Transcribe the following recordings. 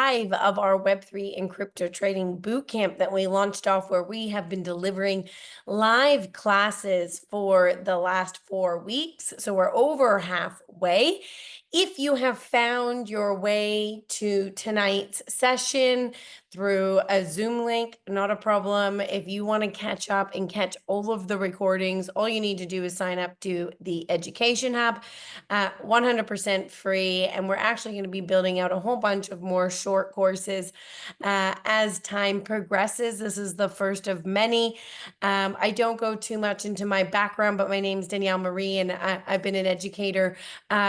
5 of our Web3 and crypto trading bootcamp that we launched off, where we have been delivering live classes for the last 4 weeks. So we're over halfway. If you have found your way to tonight's session through a Zoom link, not a problem. If you want to catch up and catch all of the recordings, all you need to do is sign up to the Education Hub, 100% free. And we're actually going to be building out a whole bunch of more short courses as time progresses. This is the first of many. I don't go too much into my background, but my name is Danielle Marie, and I've been an educator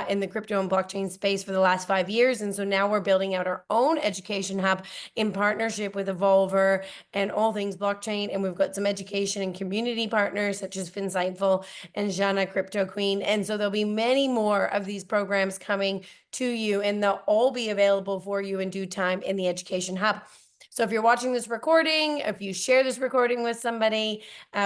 in the crypto and blockchain space for the last 5 years. And so now we're building out our own Education Hub in partnership with EvolvH3R and all things blockchain. And we've got some education and community partners such as Finsightful and Jana Crypto Queen. And so there'll be many more of these programs coming to you, and they'll all be available for you in due time in the Education Hub. So if you're watching this recording, if you share this recording with somebody,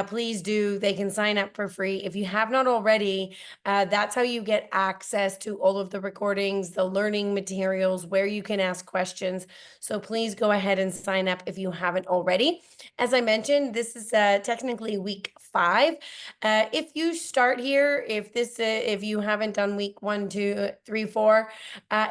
please do. They can sign up for free. If you have not already, that's how you get access to all of the recordings, the learning materials, where you can ask questions. So please go ahead and sign up if you haven't already. As I mentioned, this is technically week 5. If you start here, if you haven't done week 1, 2, 3, 4,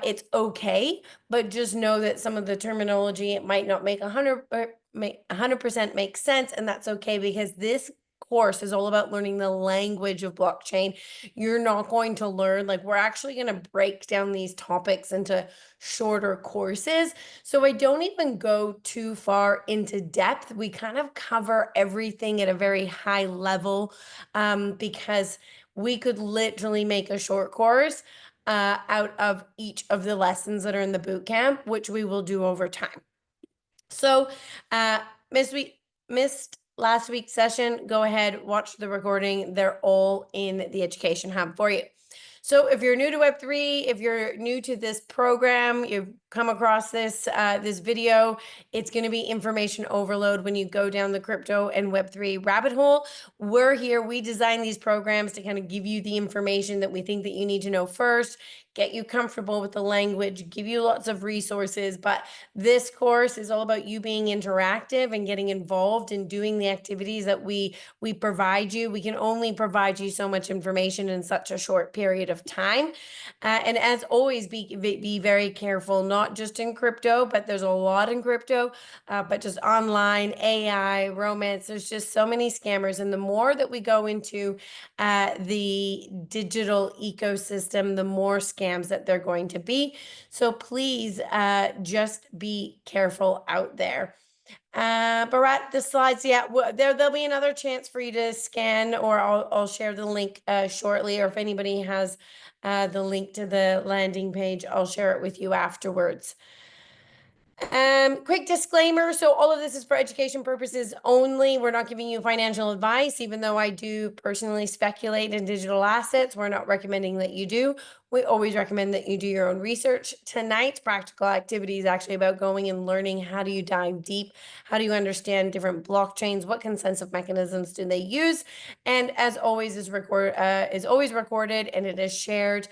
it's okay. But just know that some of the terminology, it might not make 100% make sense, and that's okay, because this course is all about learning the language of blockchain. You're not going to learn, like, we're actually going to break down these topics into shorter courses. So I don't even go too far into depth. We kind of cover everything at a very high level, because we could literally make a short course out of each of the lessons that are in the boot camp, which we will do over time. So missed last week's session, go ahead, watch the recording. They're all in the Education Hub for you. So if you're new to Web3, if you're new to this program, you've come across this this video, it's going to be information overload when you go down the crypto and Web3 rabbit hole. We're here, we design these programs to kind of give you the information that we think that you need to know first, get you comfortable with the language, give you lots of resources. But this course is all about you being interactive and getting involved in doing the activities that we provide you. We can only provide you so much information in such a short period of time. And as always, be very careful, not just in crypto, but there's a lot in crypto, but just online, AI, romance. There's just so many scammers. And the more that we go into the digital ecosystem, the more scams that they're going to be. So please just be careful out there. Barat, the slides, yeah, there'll be another chance for you to scan, or I'll share the link shortly, or if anybody has the link to the landing page, I'll share it with you afterwards. Quick disclaimer. So all of this is for education purposes only. We're not giving you financial advice, even though I do personally speculate in digital assets. We're not recommending that you do. We always recommend that you do your own research. Tonight's practical activity is actually about going and learning, how do you dive deep? How do you understand different blockchains? What consensus mechanisms do they use? And as always, is always recorded, and it is shared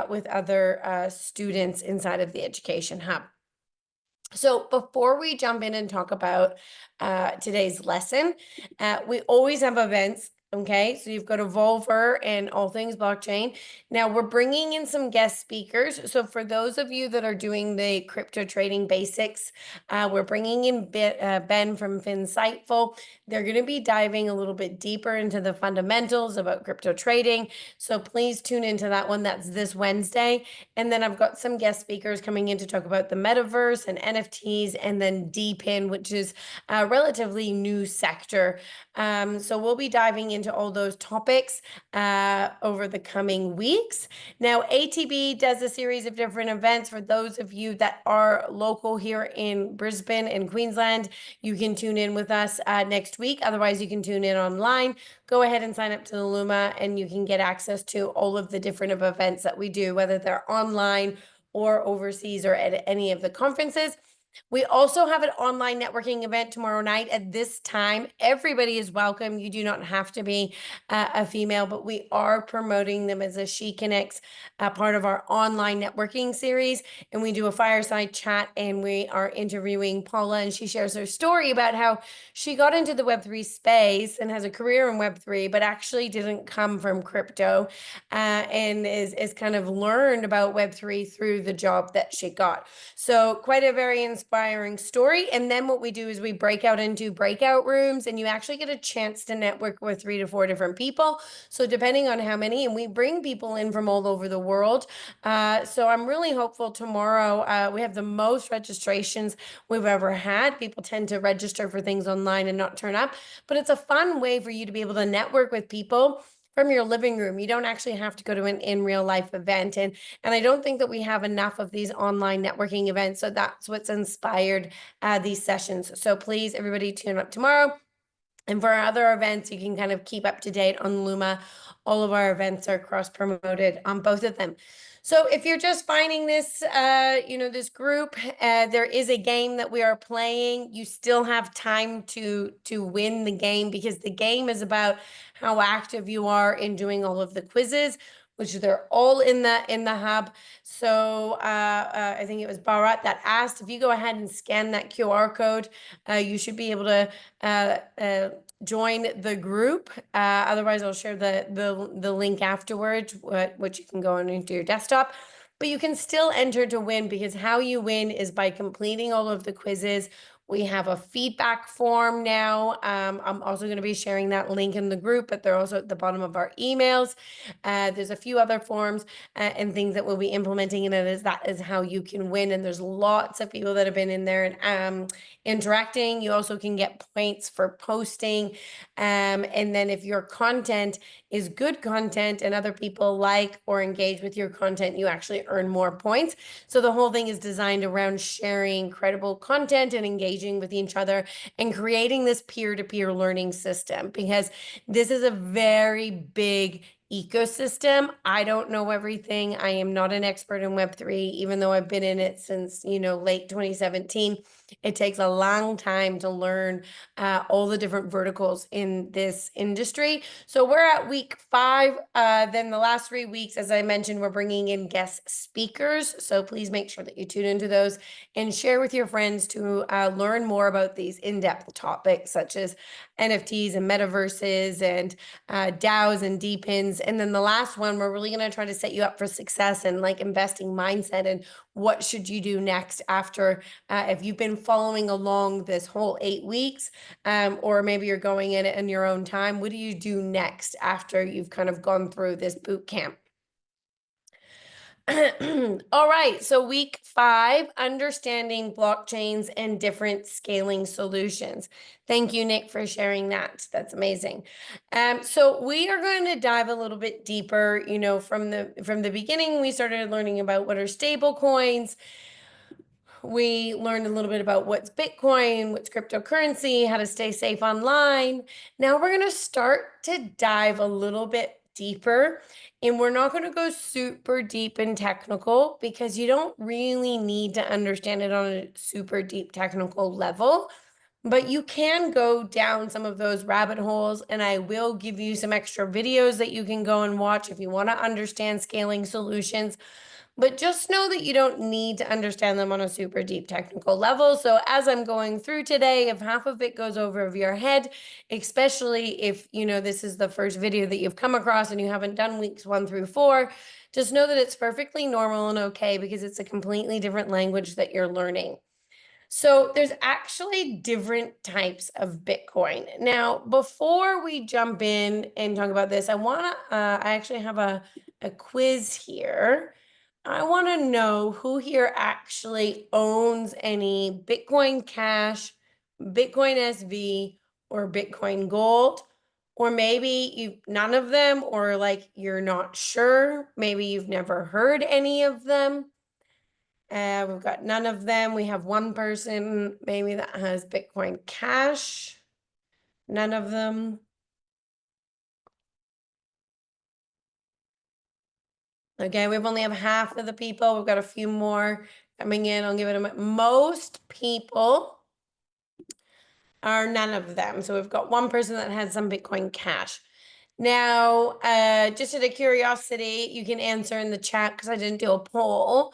with other students inside of the Education Hub. So before we jump in and talk about today's lesson, we always have events. Okay, so you've got EvolvH3R and all things blockchain. Now we're bringing in some guest speakers. So for those of you that are doing the crypto trading basics, we're bringing in Ben from Finsightful. They're going to be diving a little bit deeper into the fundamentals about crypto trading. So please tune into that one. That's this Wednesday. And then I've got some guest speakers coming in to talk about the metaverse and NFTs, and then DPIN, which is a relatively new sector. So we'll be diving into all those topics over the coming weeks. Now, ATB does a series of different events. For those of you that are local here in Brisbane and Queensland, you can tune in with us next week. Otherwise, you can tune in online. Go ahead and sign up to the Luma, and you can get access to all of the different events that we do, whether they're online or overseas or at any of the conferences. We also have an online networking event tomorrow night at this time. Everybody is welcome. You do not have to be a female, but we are promoting them as a She Connects part of our online networking series. And we do a fireside chat, and we are interviewing Paula, and she shares her story about how she got into the Web3 space and has a career in Web3, but actually didn't come from crypto, and is kind of learned about Web3 through the job that she got. So quite a very inspiring story. And then what we do is we break out into breakout rooms, and you actually get a chance to network with 3 to 4 different people. So depending on how many, and we bring people in from all over the world. So I'm really hopeful tomorrow. We have the most registrations we've ever had. People tend to register for things online and not turn up, but it's a fun way for you to be able to network with people from your living room. You don't actually have to go to an in real life event. And I don't think that we have enough of these online networking events. So that's what's inspired these sessions. So please, everybody, tune up tomorrow. And for our other events, you can kind of keep up to date on Luma. All of our events are cross-promoted on both of them. So if you're just finding this, this group, there is a game that we are playing. You still have time to win the game, because the game is about how active you are in doing all of the quizzes, which they're all in the hub. So I think it was Bharat that asked, if you go ahead and scan that QR code, you should be able to join the group. Otherwise, I'll share the link afterwards, which you can go on into your desktop. But you can still enter to win, because how you win is by completing all of the quizzes. We have a feedback form now. I'm also going to be sharing that link in the group, but they're also at the bottom of our emails. There's a few other forms and things that we'll be implementing in it. That is how you can win. And there's lots of people that have been in there and interacting. You also can get points for posting. And then if your content is good content and other people like or engage with your content, you actually earn more points. So the whole thing is designed around sharing credible content and engaging with each other and creating this peer-to-peer learning system, because this is a very big ecosystem. I don't know everything. I am not an expert in Web3, even though I've been in it since, late 2017. It takes a long time to learn all the different verticals in this industry. So we're at week 5. Then the last 3 weeks, as I mentioned, we're bringing in guest speakers. So please make sure that you tune into those and share with your friends to learn more about these in-depth topics, such as NFTs and metaverses and DAOs and DPINs. And then the last one, we're really going to try to set you up for success and like investing mindset, and what should you do next after, if you've been following along this whole 8 weeks, or maybe you're going in it in your own time. What do you do next after you've kind of gone through this boot camp? All right, so week 5, understanding blockchains and different scaling solutions. Thank you, Nick, for sharing that. That's amazing. So we are going to dive a little bit deeper. From the beginning, we started learning about what are stable coins. We learned a little bit about what's Bitcoin, what's cryptocurrency, how to stay safe online. Now we're going to start to dive a little bit deeper, and we're not going to go super deep and technical, because you don't really need to understand it on a super deep technical level. But you can go down some of those rabbit holes, and I will give you some extra videos that you can go and watch if you want to understand scaling solutions. But just know that you don't need to understand them on a super deep technical level. So as I'm going through today, if half of it goes over your head, especially if this is the first video that you've come across and you haven't done weeks 1 through 4, just know that it's perfectly normal and okay, because it's a completely different language that you're learning. So there's actually different types of Bitcoin. Now, before we jump in and talk about this, I actually have a quiz here. I want to know who here actually owns any Bitcoin Cash, Bitcoin SV, or Bitcoin Gold. Or maybe none of them, or like you're not sure. Maybe you've never heard any of them. We've got none of them. We have one person maybe that has Bitcoin Cash. None of them. Okay, we've only have half of the people. We've got a few more. coming in. I'll give it a minute. Most people are none of them. So we've got one person that has some Bitcoin Cash. Now, just out of curiosity, you can answer in the chat because I didn't do a poll.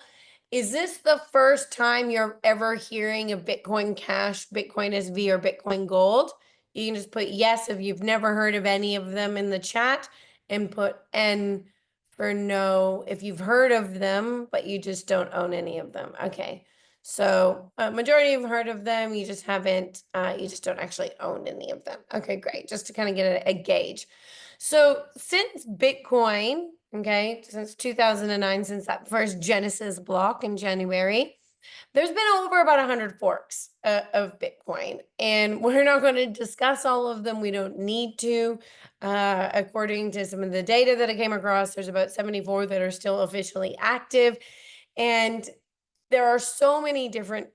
Is this the first time you're ever hearing of Bitcoin Cash, Bitcoin SV, or Bitcoin Gold? You can just put yes if you've never heard of any of them in the chat, and put N for no if you've heard of them, but you just don't own any of them. Okay. So majority have heard of them, you just haven't, you just don't actually own any of them. Okay, great, just to kind of get a gauge. So since Bitcoin, okay, since 2009, since that first Genesis block in January, there's been over about 100 forks of Bitcoin, and we're not going to discuss all of them. We don't need to. According to some of the data that I came across, there's about 74 that are still officially active, and there are so many different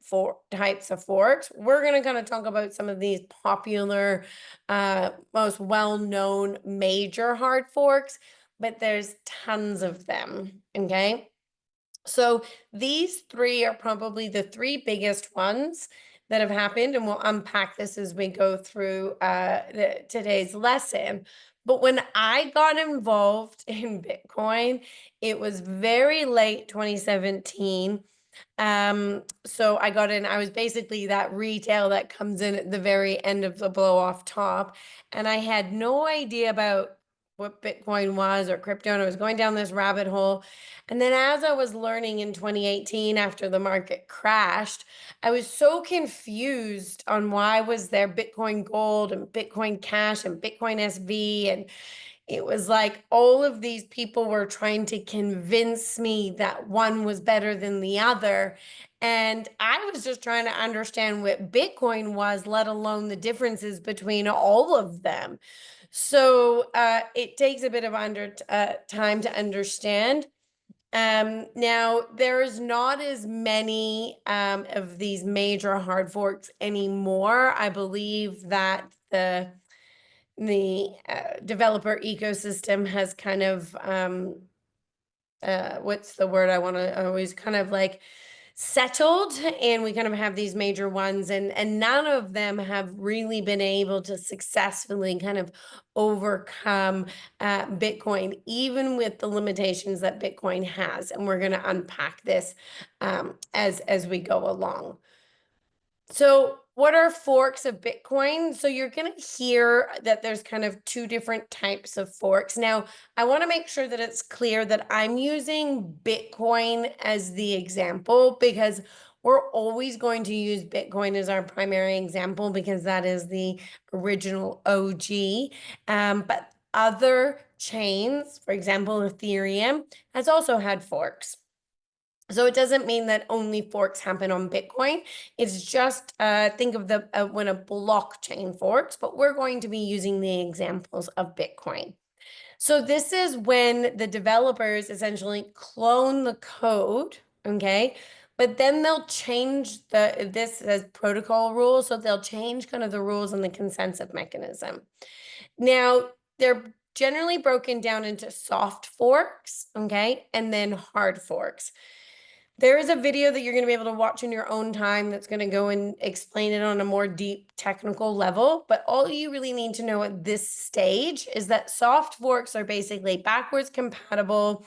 types of forks. We're going to kind of talk about some of these popular, most well-known major hard forks, but there's tons of them, okay? So these three are probably the three biggest ones that have happened, and we'll unpack this as we go through today's lesson. But when I got involved in Bitcoin, it was very late 2017. So I got in, I was basically that retail that comes in at the very end of the blow off top. And I had no idea about what Bitcoin was or crypto. And I was going down this rabbit hole. And then as I was learning in 2018, after the market crashed, I was so confused on why was there Bitcoin Gold and Bitcoin Cash and Bitcoin SV, and it was like all of these people were trying to convince me that one was better than the other. And I was just trying to understand what Bitcoin was, let alone the differences between all of them. So it takes a bit of time to understand. Now, there's not as many of these major hard forks anymore. I believe that the developer ecosystem has kind of what's the word I want to always kind of like settled, and we kind of have these major ones, and none of them have really been able to successfully kind of overcome Bitcoin, even with the limitations that Bitcoin has. And we're going to unpack this as we go along. So what are forks of Bitcoin? So you're going to hear that there's kind of two different types of forks. Now, I want to make sure that it's clear that I'm using Bitcoin as the example, because we're always going to use Bitcoin as our primary example because that is the original OG. But other chains, for example, Ethereum, has also had forks. So it doesn't mean that only forks happen on Bitcoin. It's just think of the when a blockchain forks, but we're going to be using the examples of Bitcoin. So this is when the developers essentially clone the code, okay? But then they'll change this as protocol rules. So they'll change kind of the rules and the consensus mechanism. Now, they're generally broken down into soft forks, okay? And then hard forks. There is a video that you're going to be able to watch in your own time that's going to go and explain it on a more deep technical level. But all you really need to know at this stage is that soft forks are basically backwards compatible.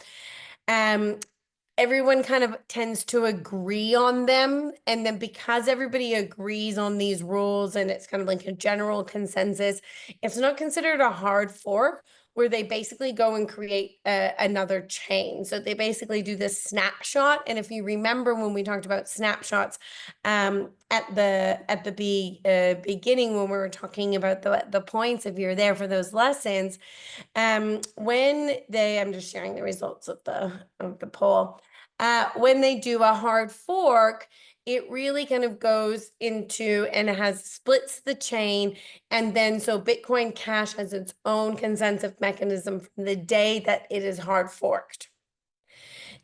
Everyone kind of tends to agree on them. And then because everybody agrees on these rules and it's kind of like a general consensus, it's not considered a hard fork, where they basically go and create another chain. So they basically do this snapshot. And if you remember when we talked about snapshots at the beginning, when we were talking about the points, if you're there for those lessons, I'm just sharing the results of the poll. When they do a hard fork, it really kind of goes into and splits the chain. And then so Bitcoin Cash has its own consensus mechanism from the day that it is hard forked.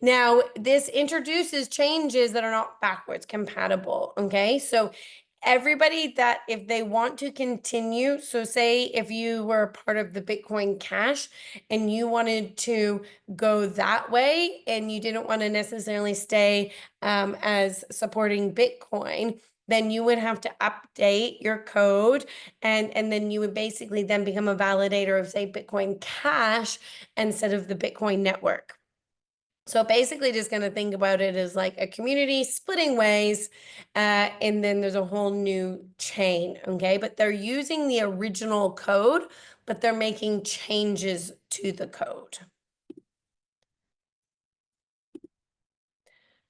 Now, this introduces changes that are not backwards compatible, okay? So everybody that if they want to continue, so say if you were part of the Bitcoin Cash and you wanted to go that way and you didn't want to necessarily stay as supporting Bitcoin, then you would have to update your code, and then you would basically then become a validator of, say, Bitcoin Cash instead of the Bitcoin network. So basically just going to think about it as like a community splitting ways, and then there's a whole new chain, okay? But they're using the original code, but they're making changes to the code.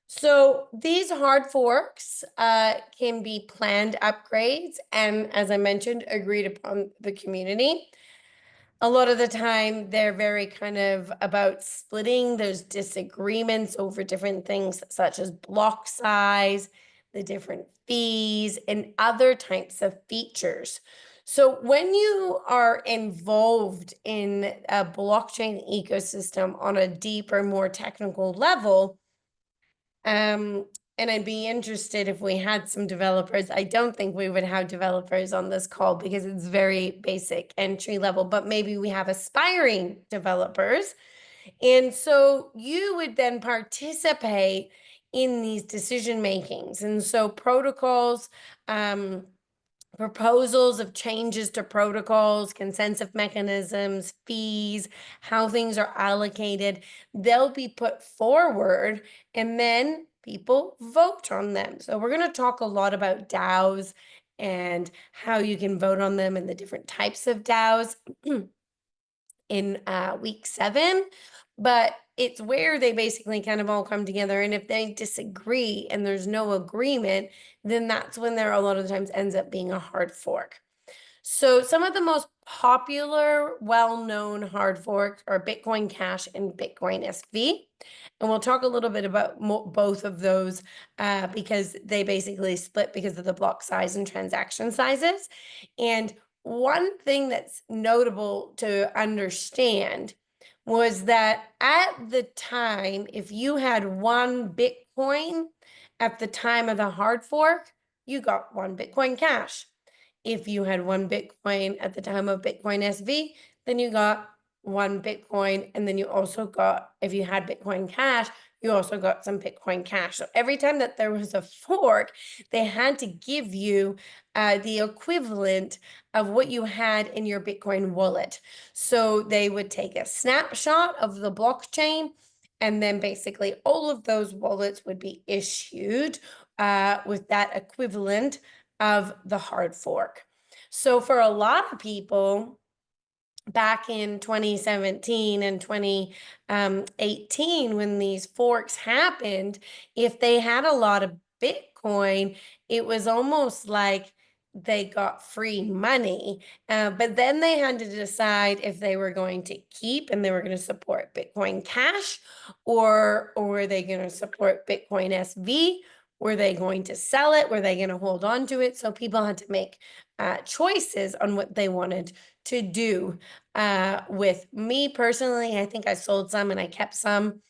So these hard forks can be planned upgrades and, as I mentioned, agreed upon the community. A lot of the time, they're very kind of about splitting. There's disagreements over different things such as block size, the different fees, and other types of features. So when you are involved in a blockchain ecosystem on a deeper, more technical level, and I'd be interested if we had some developers. I don't think we would have developers on this call because it's very basic entry level, but maybe we have aspiring developers. And so you would then participate in these decision makings. And so protocols, proposals of changes to protocols, consensus mechanisms, fees, how things are allocated, they'll be put forward and then people vote on them. So we're going to talk a lot about DAOs and how you can vote on them and the different types of DAOs in week 7. But it's where they basically kind of all come together. And if they disagree and there's no agreement, then that's when there a lot of the times ends up being a hard fork. So some of the most popular, well-known hard forks are Bitcoin Cash and Bitcoin SV. And we'll talk a little bit about both of those because they basically split because of the block size and transaction sizes. And one thing that's notable to understand was that at the time, if you had one Bitcoin at the time of the hard fork, you got one Bitcoin Cash. If you had one Bitcoin at the time of Bitcoin SV, then you got one Bitcoin. And then you also got, if you had Bitcoin Cash, you also got some Bitcoin Cash. So every time that there was a fork, they had to give you the equivalent of what you had in your Bitcoin wallet. So they would take a snapshot of the blockchain, and then basically all of those wallets would be issued with that equivalent of the hard fork. So for a lot of people, back in 2017 and 2018, when these forks happened, if they had a lot of Bitcoin, it was almost like they got free money. But then they had to decide if they were going to keep and they were going to support Bitcoin Cash, or were they going to support Bitcoin SV? Were they going to sell it? Were they going to hold on to it? So people had to make choices on what they wanted to do. With me personally, I think I sold some and I kept some.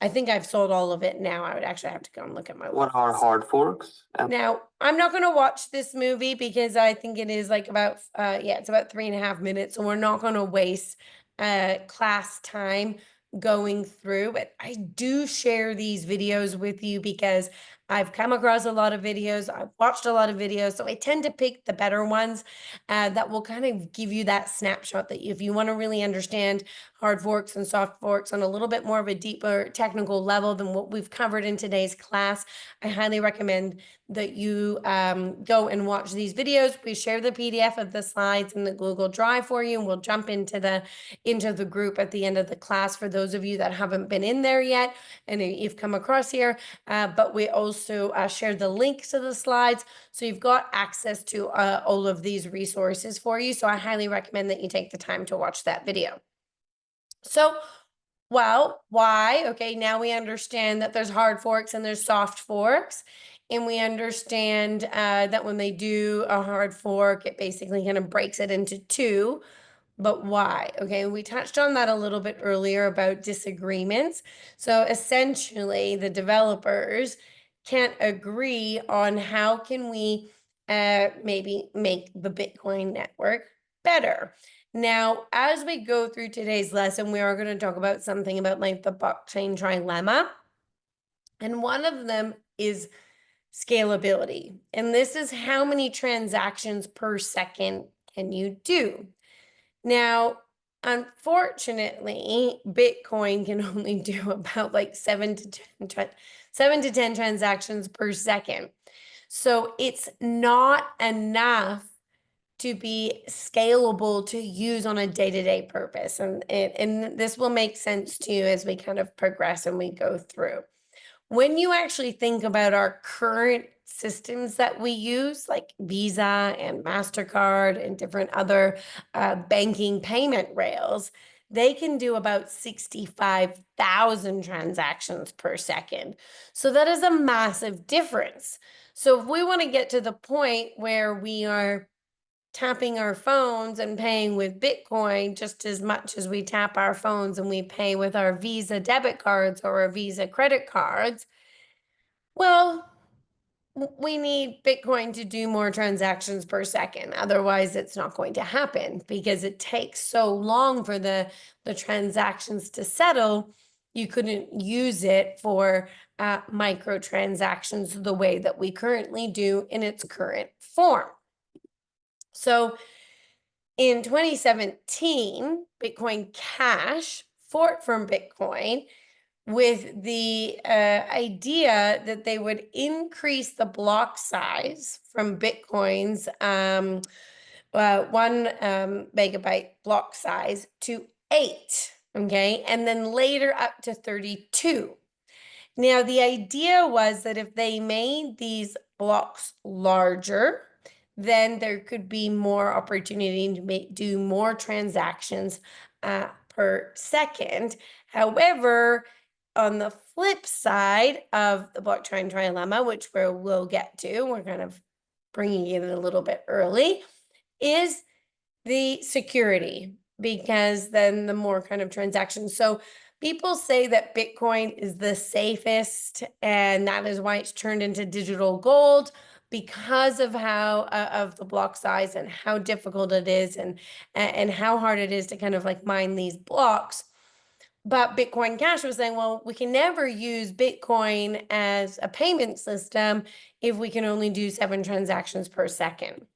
I think I've sold all of it now. I would actually have to go and look at my What are hard forks? Now, I'm not going to watch this movie because I think it is like about, it's about 3.5 minutes. So we're not going to waste class time going through. But I do share these videos with you because I've come across a lot of videos. I've watched a lot of videos. So I tend to pick the better ones that will kind of give you that snapshot that if you want to really understand hard forks and soft forks on a little bit more of a deeper technical level than what we've covered in today's class, I highly recommend that you go and watch these videos. We share the PDF of the slides in the Google Drive for you, and we'll jump into the group at the end of the class for those of you that haven't been in there yet and you've come across here. But we also share the link to the slides, so you've got access to all of these resources for you. So I highly recommend that you take the time to watch that video. So, well, why? Okay, now we understand that there's hard forks and there's soft forks. And we understand that when they do a hard fork, it basically kind of breaks it into two. But why? Okay, we touched on that a little bit earlier about disagreements. So essentially, the developers can't agree on how can we maybe make the Bitcoin network better. Now, as we go through today's lesson, we are going to talk about something about like the blockchain trilemma. And one of them is scalability. And this is how many transactions per second can you do? Now, unfortunately, Bitcoin can only do about like 7 to 10 transactions per second. So it's not enough to be scalable to use on a day-to-day purpose. And this will make sense to you as we kind of progress and we go through. When you actually think about our current systems that we use, like Visa and MasterCard and different other banking payment rails, they can do about 65,000 transactions per second. So that is a massive difference. So if we want to get to the point where we are tapping our phones and paying with Bitcoin just as much as we tap our phones and we pay with our Visa debit cards or our Visa credit cards, well, we need Bitcoin to do more transactions per second. Otherwise, it's not going to happen because it takes so long for the transactions to settle. You couldn't use it for microtransactions the way that we currently do in its current form. So in 2017, Bitcoin Cash forked from Bitcoin with the idea that they would increase the block size from Bitcoin's 1 megabyte block size to 8, okay? And then later up to 32. Now, the idea was that if they made these blocks larger, then there could be more opportunity to do more transactions per second. However, on the flip side of the blockchain trilemma, which we'll get to, we're kind of bringing it in a little bit early, is the security, because then the more kind of transactions. So people say that Bitcoin is the safest, and that is why it's turned into digital gold, because of how of the block size and how difficult it is and how hard it is to kind of like mine these blocks. But Bitcoin Cash was saying, well, we can never use Bitcoin as a payment system if we can only do 7 transactions per second.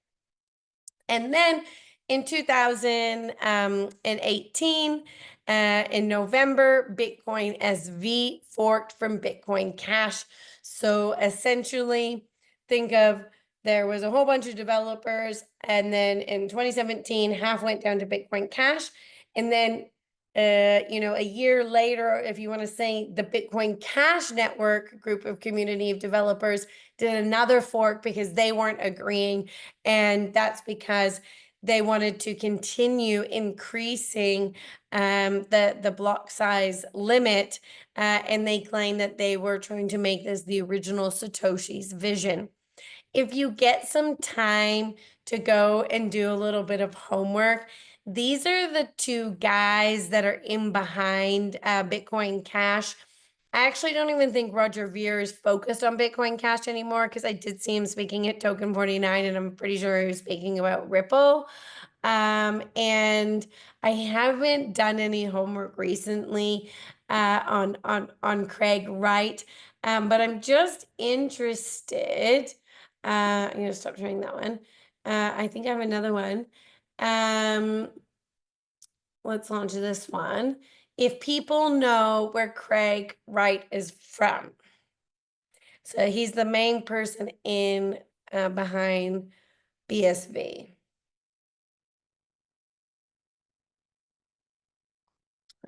And then in 2018, in November, Bitcoin SV forked from Bitcoin Cash. So essentially, think of there was a whole bunch of developers, and then in 2017, half went down to Bitcoin Cash, and then a year later, if you want to say, the Bitcoin Cash network group of community of developers did another fork because they weren't agreeing, and that's because they wanted to continue increasing the block size limit, and they claim that they were trying to make this the original Satoshi's vision. If you get some time to go and do a little bit of homework, these are the 2 guys that are in behind Bitcoin Cash. I actually don't even think Roger Ver is focused on Bitcoin Cash anymore, because I did see him speaking at Token 49, and I'm pretty sure he was speaking about Ripple. And I haven't done any homework recently on Craig Wright, but I'm just interested. I'm going to stop showing that one. I think I have another one. Let's launch this one. If people know where Craig Wright is from. So he's the main person in behind BSV.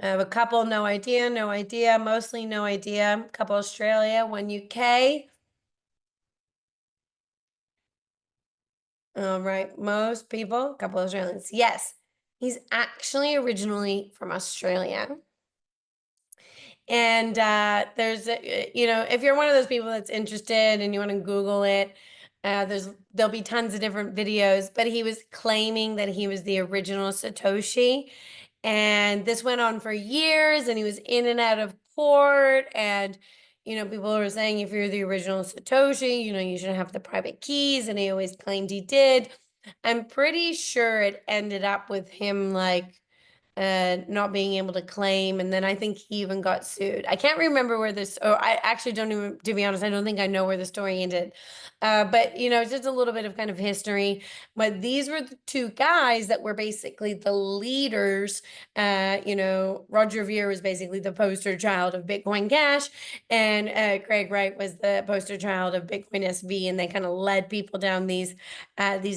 I have a couple, no idea, mostly no idea. A couple Australia, 1 UK. All right, most people, a couple Australians. Yes, he's actually originally from Australia. And there's, if you're one of those people that's interested and you want to Google it, there'll be tons of different videos, but he was claiming that he was the original Satoshi. And this went on for years, and he was in and out of court, and people are saying if you're the original Satoshi, you shouldn't have the private keys, and he always claimed he did. I'm pretty sure it ended up with him like not being able to claim, and then I think he even got sued. I can't remember where this, or I actually don't even, to be honest, I don't think I know where the story ended. But just a little bit of kind of history. But these were the two guys that were basically the leaders. Roger Ver was basically the poster child of Bitcoin Cash, and Craig Wright was the poster child of Bitcoin SV, and they kind of led people down these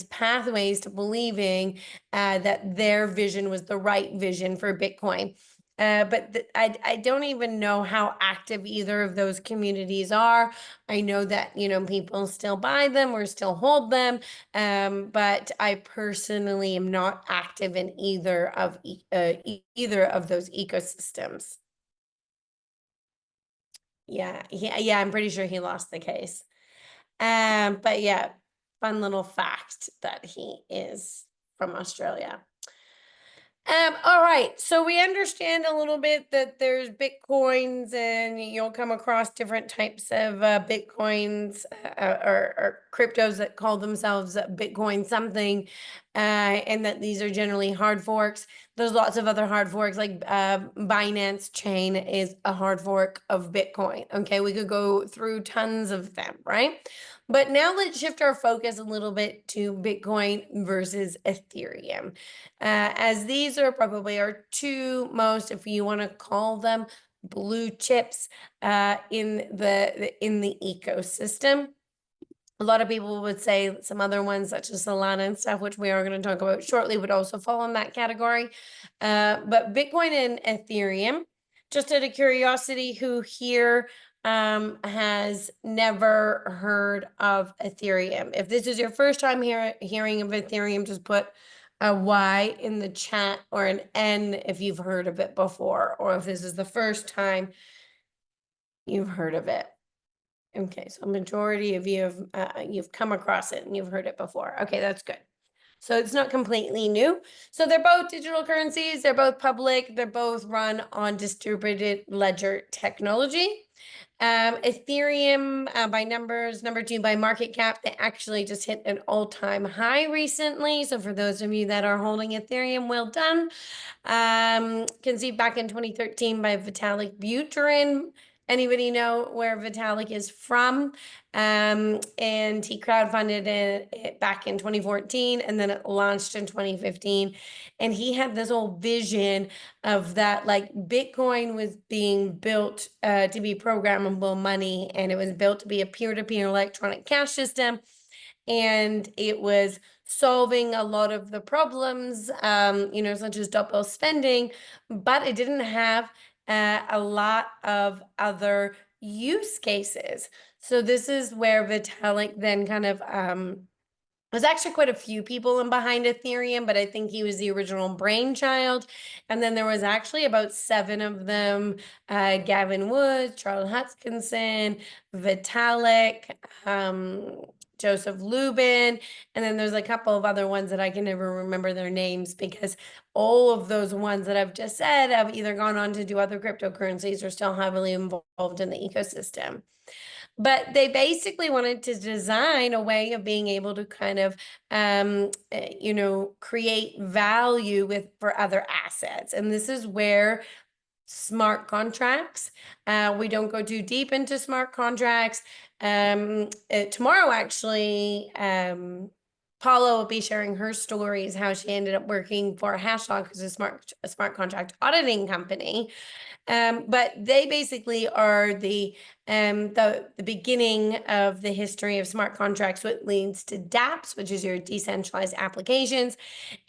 pathways to believing that their vision was the right vision for Bitcoin. But I don't even know how active either of those communities are. I know that, people still buy them or still hold them, but I personally am not active in either of those ecosystems. Yeah, I'm pretty sure he lost the case. But yeah, fun little fact that he is from Australia. All right, so we understand a little bit that there's Bitcoins, and you'll come across different types of Bitcoins or cryptos that call themselves Bitcoin something, and that these are generally hard forks. There's lots of other hard forks, like Binance Chain is a hard fork of Bitcoin. Okay, we could go through tons of them, right? But now let's shift our focus a little bit to Bitcoin versus Ethereum, as these are probably our two most, if you want to call them, blue chips in the ecosystem. A lot of people would say some other ones, such as Solana and stuff, which we are going to talk about shortly, would also fall in that category. But Bitcoin and Ethereum, just out of curiosity, who here has never heard of Ethereum? If this is your first time hearing of Ethereum, just put a Y in the chat, or an N if you've heard of it before, or if this is the first time you've heard of it. Okay, so a majority of you have you've come across it and you've heard it before. Okay, that's good. So it's not completely new. So they're both digital currencies, they're both public, they're both run on distributed ledger technology. Ethereum by numbers, number 2 by market cap, they actually just hit an all-time high recently. So for those of you that are holding Ethereum, well done. Conceived back in 2013 by Vitalik Buterin. Anybody know where Vitalik is from? And he crowdfunded it back in 2014, and then it launched in 2015. And he had this whole vision of that, like, Bitcoin was being built to be programmable money, and it was built to be a peer-to-peer electronic cash system. And it was solving a lot of the problems, such as double spending, but it didn't have a lot of other use cases. So this is where Vitalik then kind of there's actually quite a few people in behind Ethereum, but I think he was the original brainchild. And then there was actually about 7 of them: Gavin Wood, Charles Hutchinson, Vitalik, Joseph Lubin, and then there's a couple of other ones that I can never remember their names, because all of those ones that I've just said have either gone on to do other cryptocurrencies or still heavily involved in the ecosystem. But they basically wanted to design a way of being able to kind of, create value for other assets. And this is where smart contracts, we don't go too deep into smart contracts. Tomorrow, actually, Paula will be sharing her stories, how she ended up working for Hashtag, which is a smart contract auditing company. But they basically are the beginning of the history of smart contracts, which leads to dApps, which is your decentralized applications,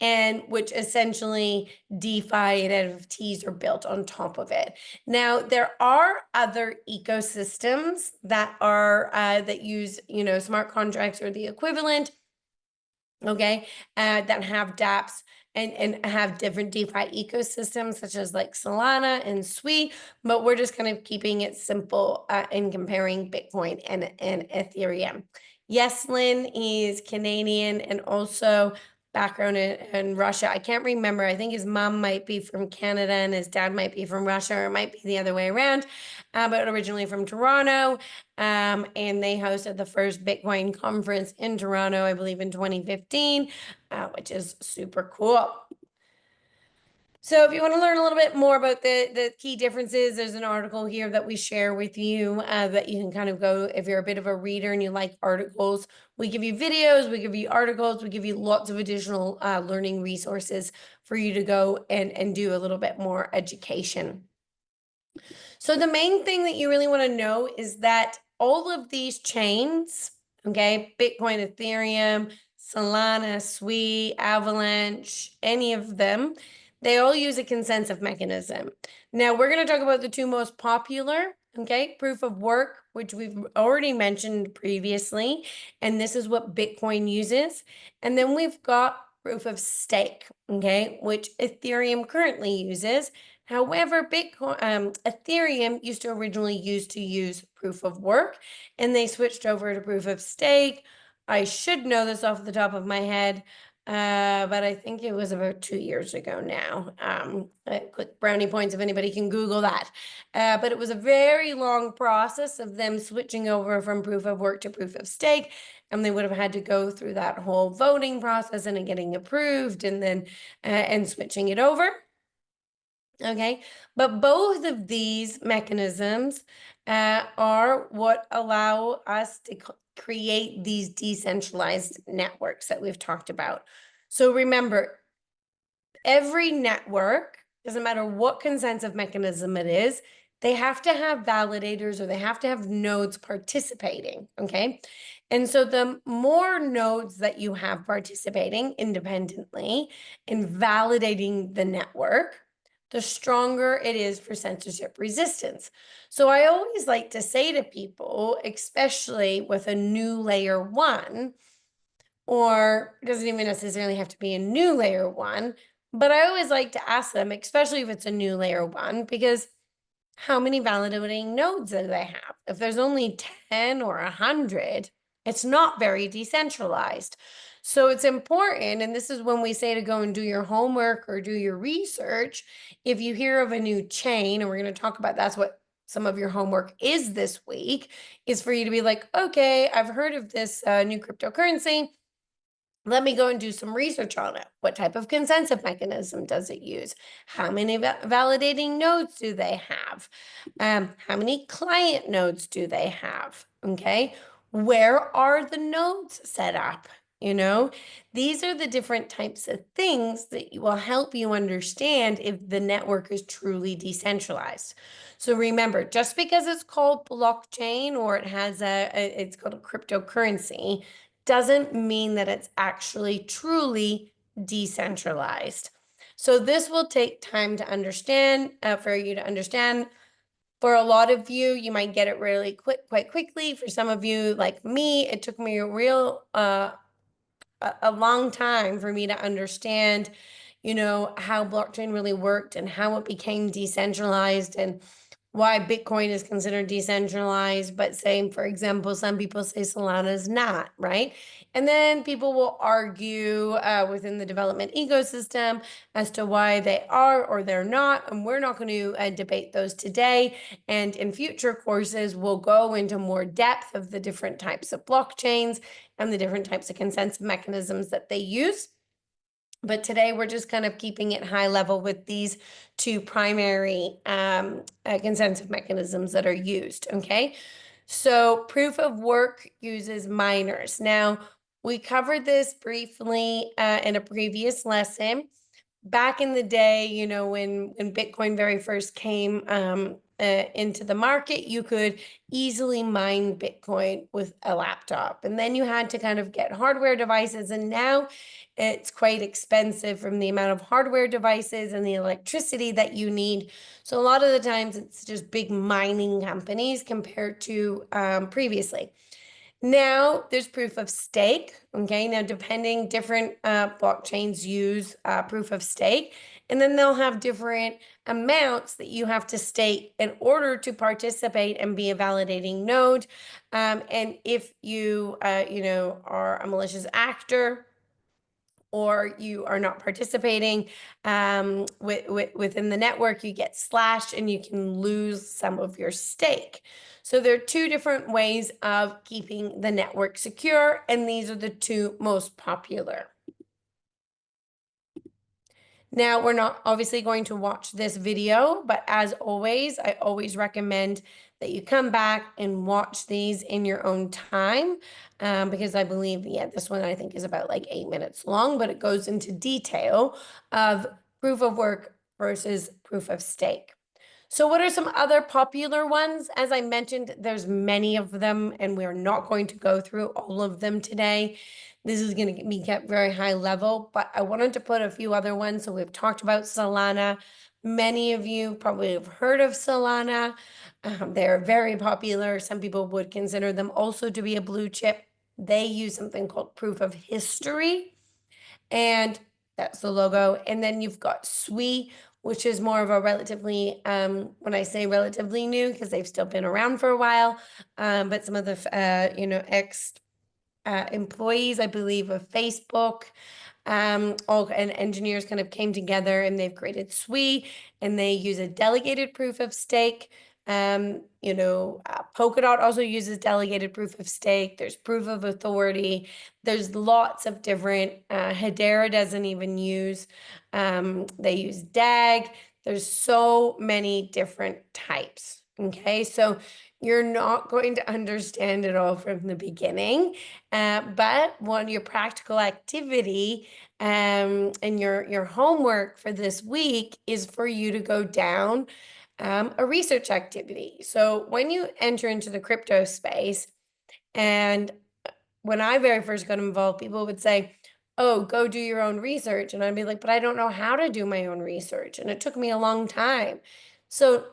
and which essentially DeFi and NFTs are built on top of it. Now, there are other ecosystems that are that use smart contracts or the equivalent, okay, that have dApps and have different DeFi ecosystems, such as like Solana and Sui, but we're just kind of keeping it simple in comparing Bitcoin and Ethereum. Yes, Lynn is Canadian and also background in Russia. I can't remember. I think his mom might be from Canada and his dad might be from Russia, or it might be the other way around, but originally from Toronto. And they hosted the first Bitcoin conference in Toronto, I believe in 2015, which is super cool. So if you want to learn a little bit more about the key differences, there's an article here that we share with you that you can kind of go, if you're a bit of a reader and you like articles, we give you videos, we give you articles, we give you lots of additional learning resources for you to go and do a little bit more education. So the main thing that you really want to know is that all of these chains, okay, Bitcoin, Ethereum, Solana, Sui, Avalanche, any of them, they all use a consensus mechanism. Now we're going to talk about the two most popular, okay, proof of work, which we've already mentioned previously, and this is what Bitcoin uses. And then we've got proof of stake, okay, which Ethereum currently uses. However, Ethereum used to originally use proof of work, and they switched over to proof of stake. I should know this off the top of my head, but I think it was about 2 years ago now. Quick brownie points if anybody can Google that. But it was a very long process of them switching over from proof of work to proof of stake, and they would have had to go through that whole voting process and it getting approved, and then and switching it over. Okay, but both of these mechanisms are what allow us to create these decentralized networks that we've talked about. So remember, every network, doesn't matter what consensus mechanism it is, they have to have validators or they have to have nodes participating, okay? And so the more nodes that you have participating independently in validating the network, the stronger it is for censorship resistance. So I always like to say to people, especially with a new layer one, or it doesn't even necessarily have to be a new layer one, but I always like to ask them, especially if it's a new layer one, because how many validating nodes do they have? If there's only 10 or 100, it's not very decentralized. So it's important, and this is when we say to go and do your homework or do your research. If you hear of a new chain, and we're going to talk about that's what some of your homework is this week, is for you to be like, okay, I've heard of this new cryptocurrency. Let me go and do some research on it. What type of consensus mechanism does it use? How many validating nodes do they have? How many client nodes do they have? Okay. Where are the nodes set up? You know, these are the different types of things that will help you understand if the network is truly decentralized. So remember, just because it's called blockchain or it has it's called a cryptocurrency, doesn't mean that it's actually truly decentralized. So this will take time to understand, for you to understand. For a lot of you, you might get it really quite quickly. For some of you, like me, it took me a long time for me to understand, you know, how blockchain really worked and how it became decentralized and why Bitcoin is considered decentralized, but say, for example, some people say Solana is not, right? And then people will argue within the development ecosystem as to why they are or they're not, and we're not going to debate those today. And in future courses, we'll go into more depth of the different types of blockchains and the different types of consensus mechanisms that they use. But today we're just kind of keeping it high level with these two primary consensus mechanisms that are used, okay? So proof of work uses miners. Now, we covered this briefly in a previous lesson. Back in the day, you know, when Bitcoin very first came into the market, you could easily mine Bitcoin with a laptop. And then you had to kind of get hardware devices. And now it's quite expensive from the amount of hardware devices and the electricity that you need. So a lot of the times it's just big mining companies compared to previously. Now there's proof of stake. Okay, now depending, different blockchains use proof of stake, and then they'll have different amounts that you have to stake in order to participate and be a validating node. And if you, you know, are a malicious actor, or you are not participating within the network, you get slashed and you can lose some of your stake. So there are two different ways of keeping the network secure, and these are the two most popular. Now, we're not obviously going to watch this video, but as always, I always recommend that you come back and watch these in your own time, because I believe, yeah, this one I think is about like 8 minutes long, but it goes into detail of proof of work versus proof of stake. So what are some other popular ones? As I mentioned, there's many of them, and we're not going to go through all of them today. This is going to be kept very high level, but I wanted to put a few other ones. So we've talked about Solana. Many of you probably have heard of Solana. They're very popular. Some people would consider them also to be a blue chip. They use something called proof of history, and that's the logo. And then you've got SWI, which is more of a relatively, when I say relatively new, because they've still been around for a while, but some of the, employees, I believe, of Facebook, all and engineers kind of came together and they've created SWI, and they use a delegated proof of stake. Polkadot also uses delegated proof of stake. There's proof of authority. There's lots of different, Hedera doesn't even use, they use DAG. There's so many different types. Okay, so you're not going to understand it all from the beginning, but your practical activity and your homework for this week is for you to go down a research activity. So when you enter into the crypto space, and when I very first got involved, people would say, oh, go do your own research. And I'd be like, but I don't know how to do my own research. And it took me a long time. So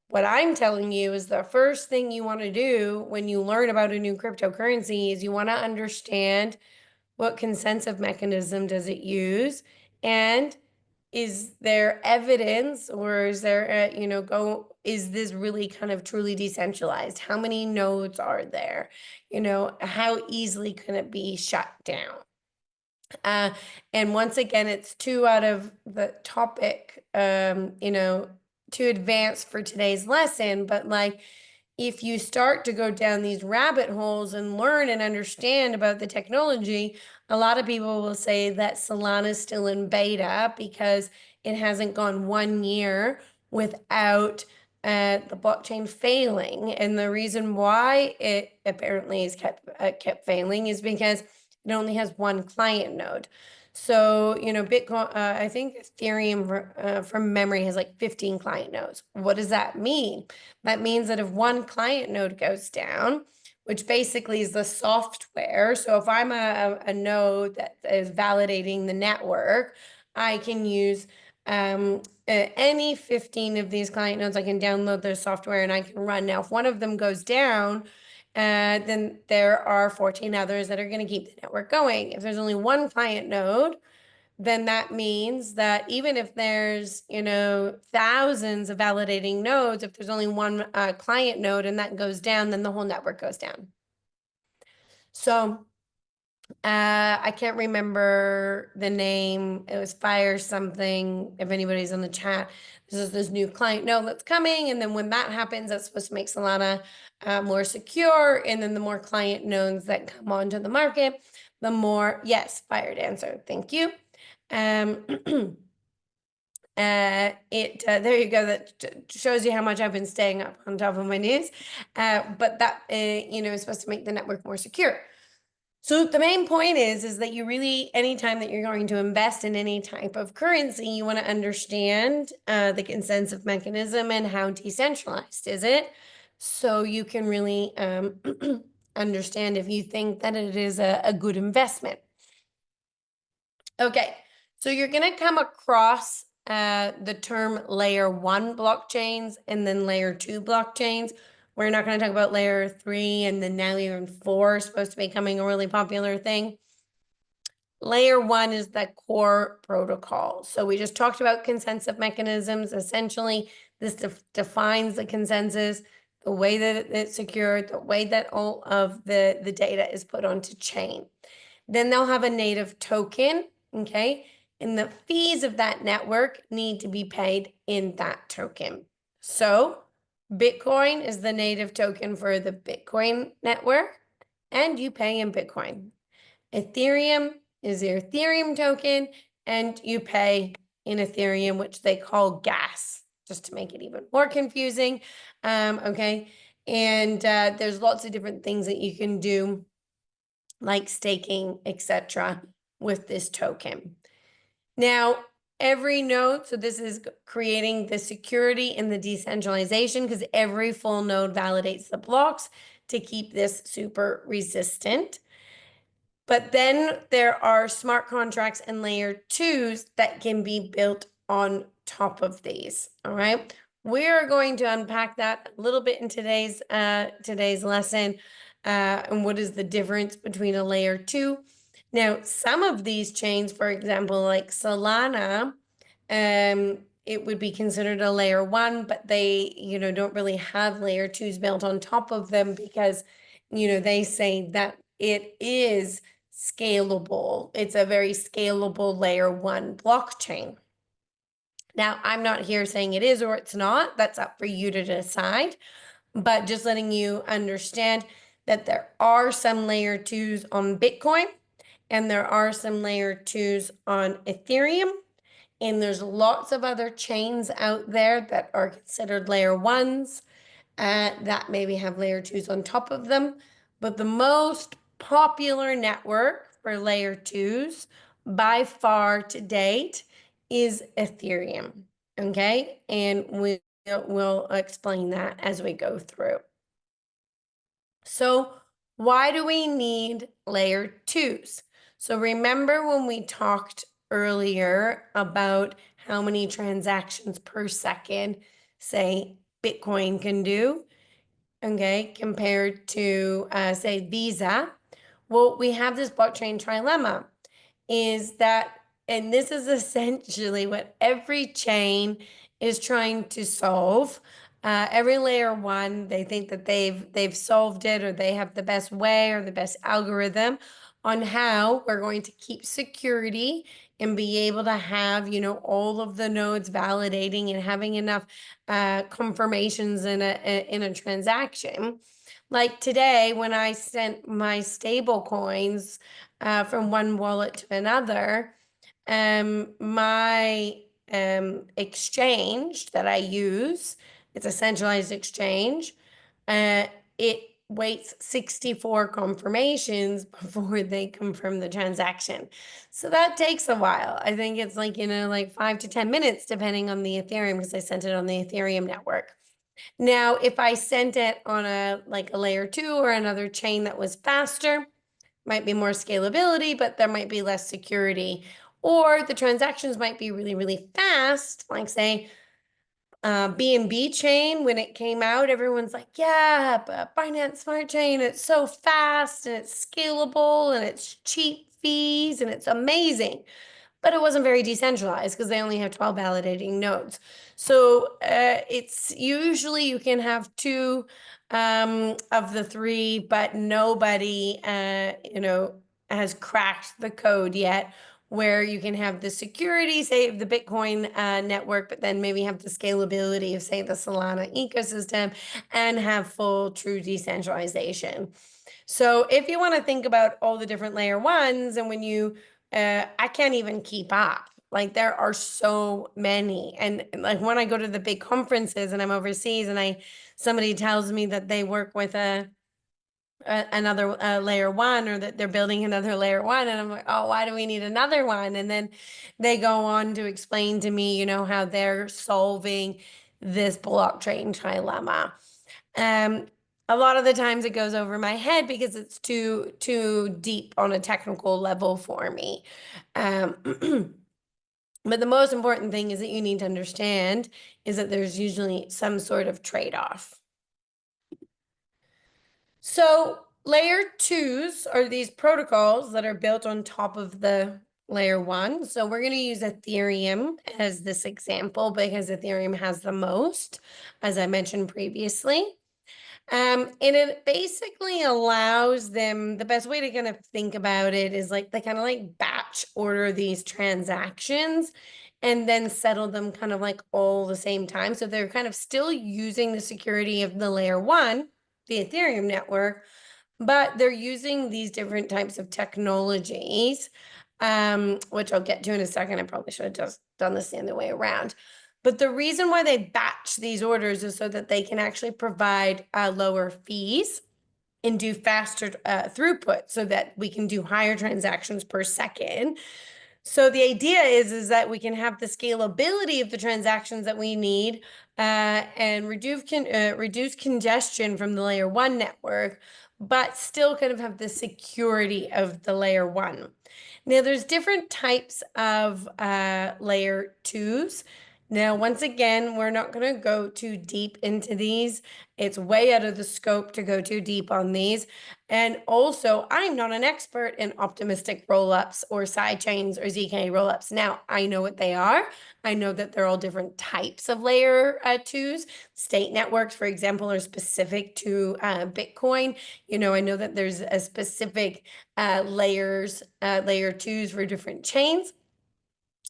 what I'm telling you is the first thing you want to do when you learn about a new cryptocurrency is you want to understand what consensus mechanism does it use, and is there evidence, or is there is this really kind of truly decentralized? How many nodes are there? How easily can it be shut down? And once again, it's too out of the topic, too advanced for today's lesson, but like, if you start to go down these rabbit holes and learn and understand about the technology, a lot of people will say that Solana is still in beta because it hasn't gone 1 year without the blockchain failing. And the reason why it apparently is kept failing is because it only has one client node. So, Bitcoin, I think Ethereum from memory has like 15 client nodes. What does that mean? That means that if one client node goes down, which basically is the software. So if I'm a node that is validating the network, I can use any 15 of these client nodes. I can download their software and I can run. Now, if one of them goes down, then there are 14 others that are going to keep the network going. If there's only one client node, then that means that even if there's, thousands of validating nodes, if there's only one client node and that goes down, then the whole network goes down. So I can't remember the name. It was Fire something. If anybody's in the chat, this new client node that's coming. And then when that happens, that's supposed to make Solana more secure. And then the more client nodes that come onto the market, the more, yes, Fire Dancer. Thank you. There you go. That shows you how much I've been staying up on top of my news. But that, is supposed to make the network more secure. So the main point is that you really, anytime that you're going to invest in any type of currency, you want to understand the consensus mechanism and how decentralized is it, so you can really understand if you think that it is a good investment. Okay, so you're going to come across the term layer 1 blockchains and then layer 2 blockchains. We're not going to talk about layer 3, and then now layer 4 is supposed to be becoming a really popular thing. Layer 1 is the core protocol. So we just talked about consensus mechanisms. Essentially, this defines the consensus, the way that it's secured, the way that all of the data is put onto chain. Then they'll have a native token, okay? And the fees of that network need to be paid in that token. So Bitcoin is the native token for the Bitcoin network, and you pay in Bitcoin. Ethereum is your Ethereum token, and you pay in Ethereum, which they call gas, just to make it even more confusing. Okay, and there's lots of different things that you can do, like staking, etc., with this token. Now, every node, so this is creating the security and the decentralization, because every full node validates the blocks to keep this super resistant. But then there are smart contracts and layer twos that can be built on top of these. All right. We're going to unpack that a little bit in today's lesson, and what is the difference between a layer two. Now, some of these chains, for example, like Solana, it would be considered a layer one, but they, don't really have layer twos built on top of them because, they say that it is scalable. It's a very scalable layer one blockchain. Now, I'm not here saying it is or it's not. That's up for you to decide. But just letting you understand that there are some layer twos on Bitcoin, and there are some layer twos on Ethereum. And there's lots of other chains out there that are considered layer ones that maybe have layer twos on top of them. But the most popular network for layer twos by far to date is Ethereum. Okay, and we'll explain that as we go through. So why do we need layer twos? So remember when we talked earlier about how many transactions per second, say, Bitcoin can do, okay, compared to, say, Visa? Well, we have this blockchain trilemma, is that, and this is essentially what every chain is trying to solve. Every layer one, they think that they've solved it, or they have the best way or the best algorithm on how we're going to keep security and be able to have, all of the nodes validating and having enough confirmations in a transaction. Like today, when I sent my stable coins from one wallet to another, my exchange that I use, it's a centralized exchange, it waits 64 confirmations before they confirm the transaction. So that takes a while. I think it's like, like 5 to 10 minutes, depending on the Ethereum, because I sent it on the Ethereum network. Now, if I sent it on a layer two or another chain that was faster, might be more scalability, but there might be less security. Or the transactions might be really, really fast, like say, BNB chain, when it came out, everyone's like, yeah, but Binance Smart Chain, it's so fast and it's scalable and it's cheap fees and it's amazing. But it wasn't very decentralized because they only have 12 validating nodes. So it's usually you can have two of the three, but nobody, has cracked the code yet, where you can have the security, say, of the Bitcoin network, but then maybe have the scalability of, say, the Solana ecosystem, and have full true decentralization. So if you want to think about all the different layer ones, and when you, I can't even keep up. Like there are so many. And like when I go to the big conferences and I'm overseas and somebody tells me that they work with another layer one, or that they're building another layer one, and I'm like, oh, why do we need another one? And then they go on to explain to me, how they're solving this blockchain trilemma. A lot of the times it goes over my head because it's too deep on a technical level for me. But the most important thing is that you need to understand is that there's usually some sort of trade-off. So layer twos are these protocols that are built on top of the layer one. So we're going to use Ethereum as this example because Ethereum has the most, as I mentioned previously. And it basically allows them, the best way to kind of think about it is like they kind of like batch order these transactions and then settle them kind of like all the same time. So they're kind of still using the security of the layer one, the Ethereum network, but they're using these different types of technologies, which I'll get to in a second. I probably should have just done this the other way around. But the reason why they batch these orders is so that they can actually provide lower fees and do faster throughput so that we can do higher transactions per second. So the idea is that we can have the scalability of the transactions that we need and reduce congestion from the layer one network, but still kind of have the security of the layer one. Now, there's different types of layer twos. Now, once again, we're not going to go too deep into these. It's way out of the scope to go too deep on these. And also, I'm not an expert in optimistic rollups or sidechains or ZK rollups. Now, I know what they are. I know that they're all different types of layer twos. State networks, for example, are specific to Bitcoin. You know, I know that there's a specific layer twos for different chains.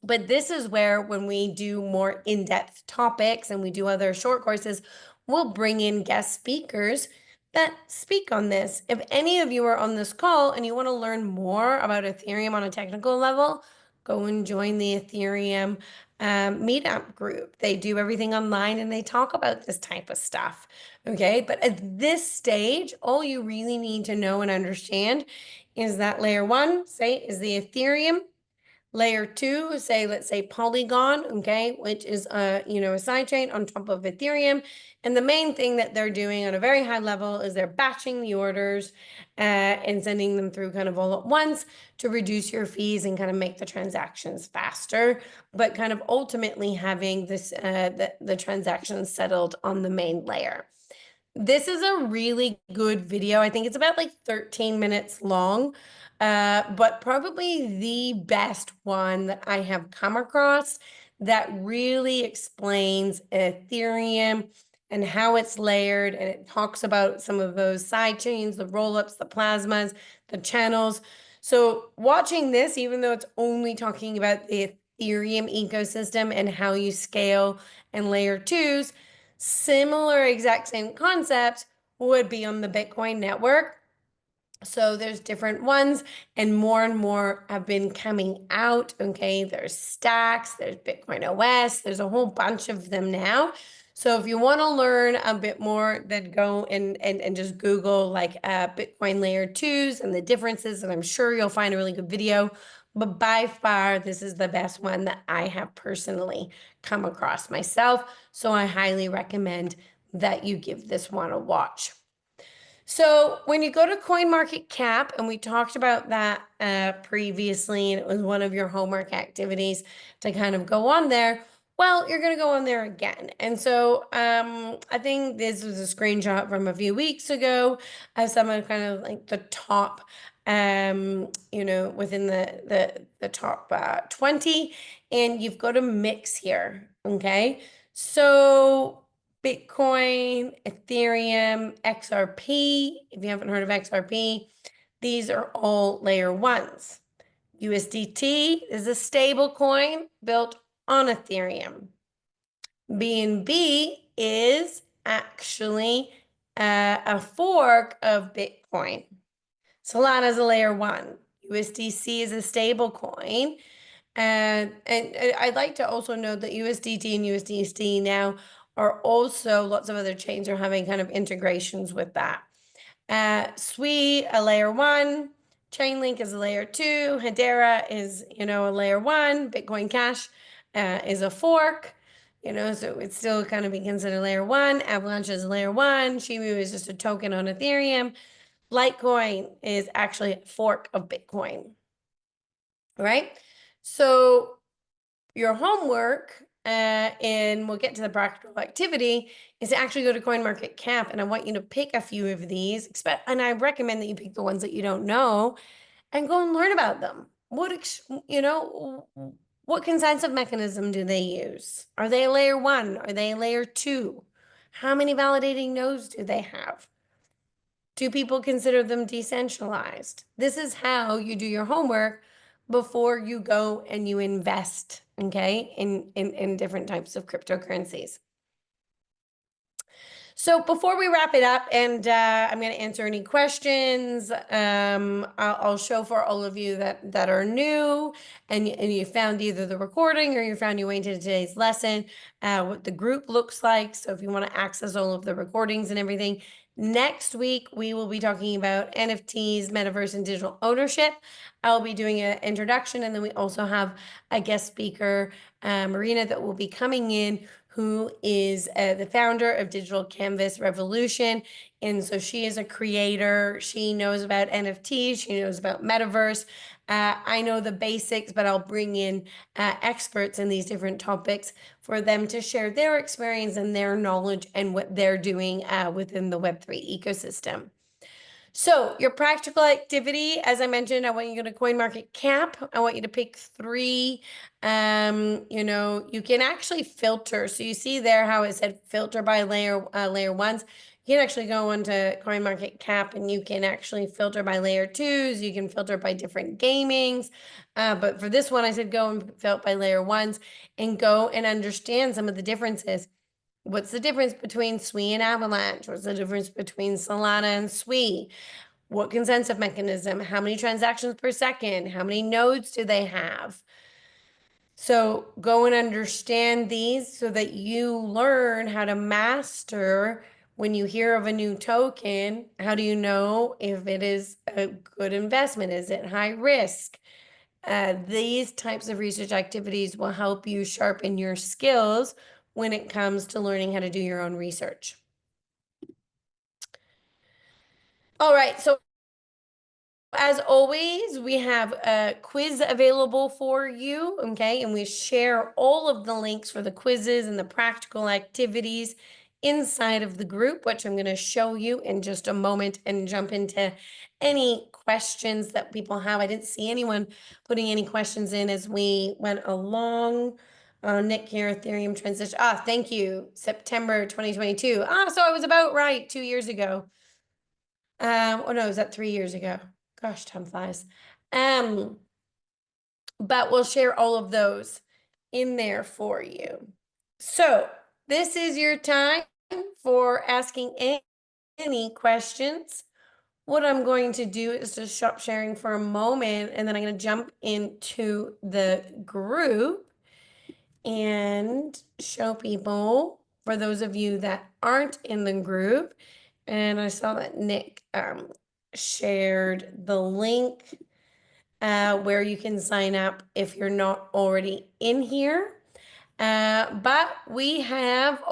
But this is where when we do more in-depth topics and we do other short courses, we'll bring in guest speakers that speak on this. If any of you are on this call and you want to learn more about Ethereum on a technical level, go and join the Ethereum meetup group. They do everything online and they talk about this type of stuff. Okay, but at this stage, all you really need to know and understand is that layer one, say, is the Ethereum. Layer two, say, let's say Polygon, okay, which is a sidechain on top of Ethereum. And the main thing that they're doing on a very high level is they're batching the orders and sending them through kind of all at once to reduce your fees and kind of make the transactions faster, but kind of ultimately having this the transactions settled on the main layer. This is a really good video. I think it's about like 13 minutes long, but probably the best one that I have come across that really explains Ethereum and how it's layered. And it talks about some of those side chains, the rollups, the plasmas, the channels. So watching this, even though it's only talking about the Ethereum ecosystem and how you scale and layer twos, similar exact same concepts would be on the Bitcoin network. So there's different ones and more have been coming out. Okay, there's Stacks, there's Bitcoin OS, there's a whole bunch of them now. So if you want to learn a bit more, then go and just Google like Bitcoin layer twos and the differences, and I'm sure you'll find a really good video. But by far, this is the best one that I have personally come across myself. So I highly recommend that you give this one a watch. So when you go to CoinMarketCap, and we talked about that previously, and it was one of your homework activities to kind of go on there, well, you're going to go on there again. And so I think this was a screenshot from a few weeks ago of some of kind of like the top, within the top 20, and you've got a mix here, okay? So Bitcoin, Ethereum, XRP. If you haven't heard of XRP, these are all layer ones. USDT is a stable coin built on Ethereum. BNB is actually a fork of Bitcoin. Solana is a layer one. USDC is a stable coin. And I'd like to also note that USDT and USDC now are also, lots of other chains are having kind of integrations with that. Sui, a layer one. Chainlink is a layer two. Hedera is, a layer one. Bitcoin Cash is a fork. So it's still kind of be considered layer one. Avalanche is layer one. Shimu is just a token on Ethereum. Litecoin is actually a fork of Bitcoin. All right. So your homework, and we'll get to the practical activity, is to actually go to CoinMarketCap, and I want you to pick a few of these, and I recommend that you pick the ones that you don't know, and go and learn about them. What consensus mechanism do they use? Are they a layer one? Are they a layer two? How many validating nodes do they have? Do people consider them decentralized? This is how you do your homework before you go and you invest, okay, in different types of cryptocurrencies. So before we wrap it up, and I'm going to answer any questions, I'll show for all of you that are new and you found either the recording or you found your way into today's lesson, what the group looks like. So if you want to access all of the recordings and everything, next week we will be talking about NFTs, metaverse, and digital ownership. I'll be doing an introduction, and then we also have a guest speaker, Marina, that will be coming in, who is the founder of Digital Canvas Revolution. And so she is a creator. She knows about NFTs. She knows about metaverse. I know the basics, but I'll bring in experts in these different topics for them to share their experience and their knowledge and what they're doing within the Web3 ecosystem. So your practical activity, as I mentioned, I want you to go to CoinMarketCap. I want you to pick 3. You can actually filter. So you see there how it said filter by layer ones. You can actually go onto CoinMarketCap and you can actually filter by layer 2s. You can filter by different gamings. But for this one, I said go and filter by layer 1s and go and understand some of the differences. What's the difference between Sui and Avalanche? What's the difference between Solana and Sui? What consensus mechanism? How many transactions per second? How many nodes do they have? So go and understand these so that you learn how to master when you hear of a new token. How do you know if it is a good investment? Is it high risk? These types of research activities will help you sharpen your skills when it comes to learning how to do your own research. All right, so as always, we have a quiz available for you, okay? And we share all of the links for the quizzes and the practical activities inside of the group, which I'm going to show you in just a moment and jump into any questions that people have. I didn't see anyone putting any questions in as we went along. Nick here, Ethereum transition. Thank you. September 2022. So I was about right 2 years ago. Oh no, is that 3 years ago? Gosh, time flies. But we'll share all of those in there for you. So this is your time for asking any questions. What I'm going to do is just stop sharing for a moment, and then I'm going to jump into the group and show people, for those of you that aren't in the group. And I saw that Nick shared the link where you can sign up if you're not already in here. But we have,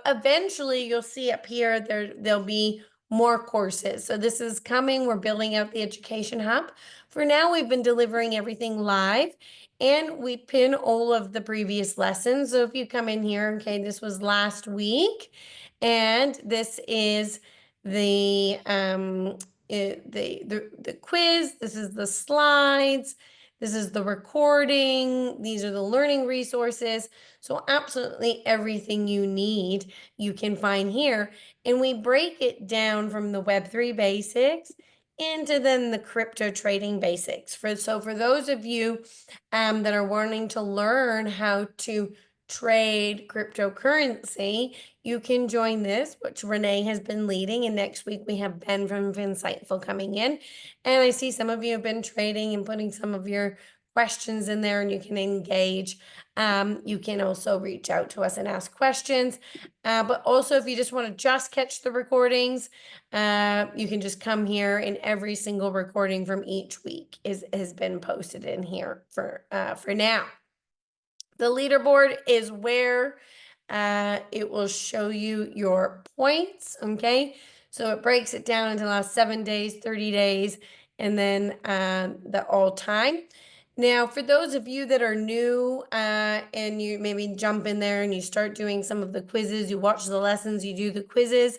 eventually you'll see up here, there'll be more courses. So this is coming. We're building out the education hub. For now, we've been delivering everything live, and we pin all of the previous lessons. So if you come in here, okay, this was last week, and this is the quiz. This is the slides. This is the recording. These are the learning resources. So absolutely everything you need, you can find here. And we break it down from the Web3 basics into then the crypto trading basics. So for those of you that are wanting to learn how to trade cryptocurrency, you can join this, which Renee has been leading. And next week we have Ben from Insightful coming in. And I see some of you have been trading and putting some of your questions in there, and you can engage. You can also reach out to us and ask questions. But also, if you just want to just catch the recordings, you can just come here, and every single recording from each week has been posted in here for now. The leaderboard is where it will show you your points, okay? So it breaks it down into the last 7 days, 30 days, and then the all-time. Now, for those of you that are new and you maybe jump in there and you start doing some of the quizzes, you watch the lessons, you do the quizzes,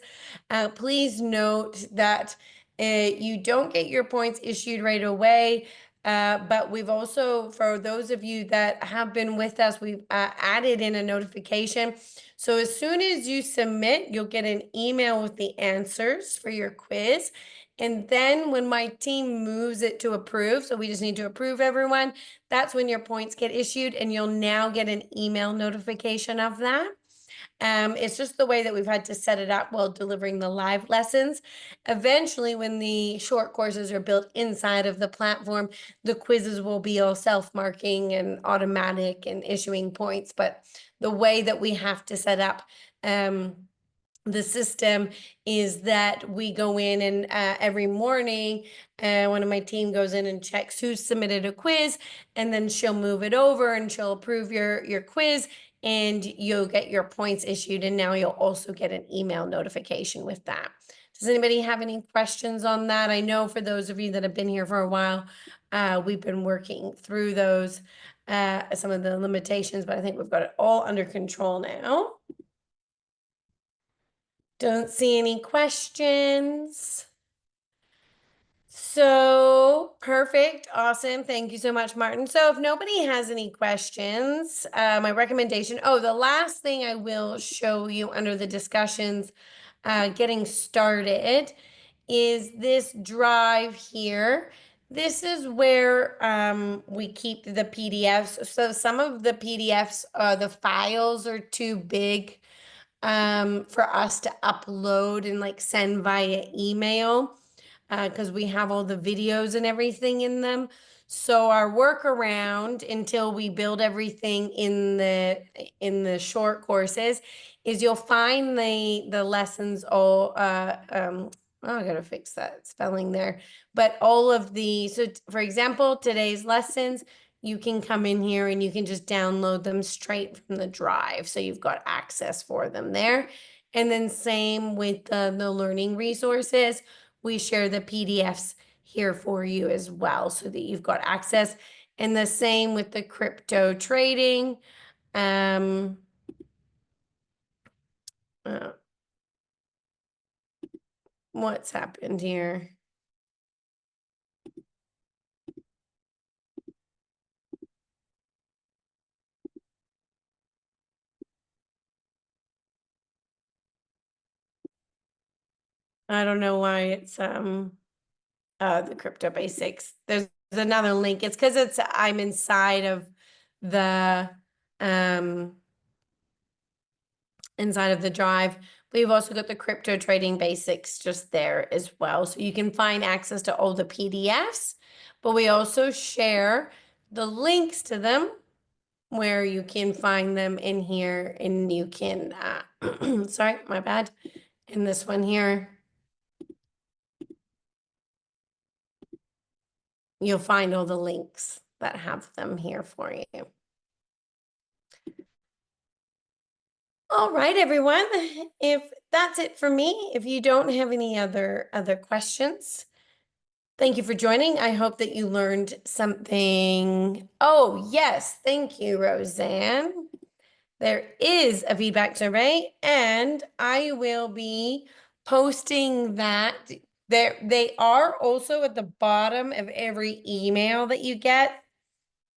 please note that you don't get your points issued right away. But we've also, for those of you that have been with us, we've added in a notification. So as soon as you submit, you'll get an email with the answers for your quiz. And then when my team moves it to approve, so we just need to approve everyone, that's when your points get issued, and you'll now get an email notification of that. It's just the way that we've had to set it up while delivering the live lessons. Eventually, when the short courses are built inside of the platform, the quizzes will be all self-marking and automatic and issuing points. But the way that we have to set up the system is that we go in and every morning, one of my team goes in and checks who submitted a quiz, and then she'll move it over and she'll approve your quiz, and you'll get your points issued, and now you'll also get an email notification with that. Does anybody have any questions on that? I know for those of you that have been here for a while, we've been working through those, some of the limitations, but I think we've got it all under control now. Don't see any questions. So perfect. Awesome. Thank you so much, Martin. So if nobody has any questions, my recommendation, the last thing I will show you under the discussions, getting started, is this drive here. This is where we keep the PDFs. So some of the PDFs, the files are too big for us to upload and like send via email, because we have all the videos and everything in them. So our workaround until we build everything in the short courses is you'll find the lessons all I gotta fix that spelling there. But all of the, so for example, today's lessons, you can come in here and you can just download them straight from the drive. So you've got access for them there. And then same with the learning resources. We share the PDFs here for you as well so that you've got access. And the same with the crypto trading. What's happened here? I don't know why it's the crypto basics. There's another link. It's because I'm inside of the drive. We've also got the crypto trading basics just there as well. So you can find access to all the PDFs, but we also share the links to them where you can find them in here, and you can, sorry, my bad. In this one here, you'll find all the links that have them here for you. All right, everyone. If that's it for me, if you don't have any other questions, thank you for joining. I hope that you learned something. Oh, yes. Thank you, Roseanne. There is a feedback survey, and I will be posting that. They are also at the bottom of every email that you get.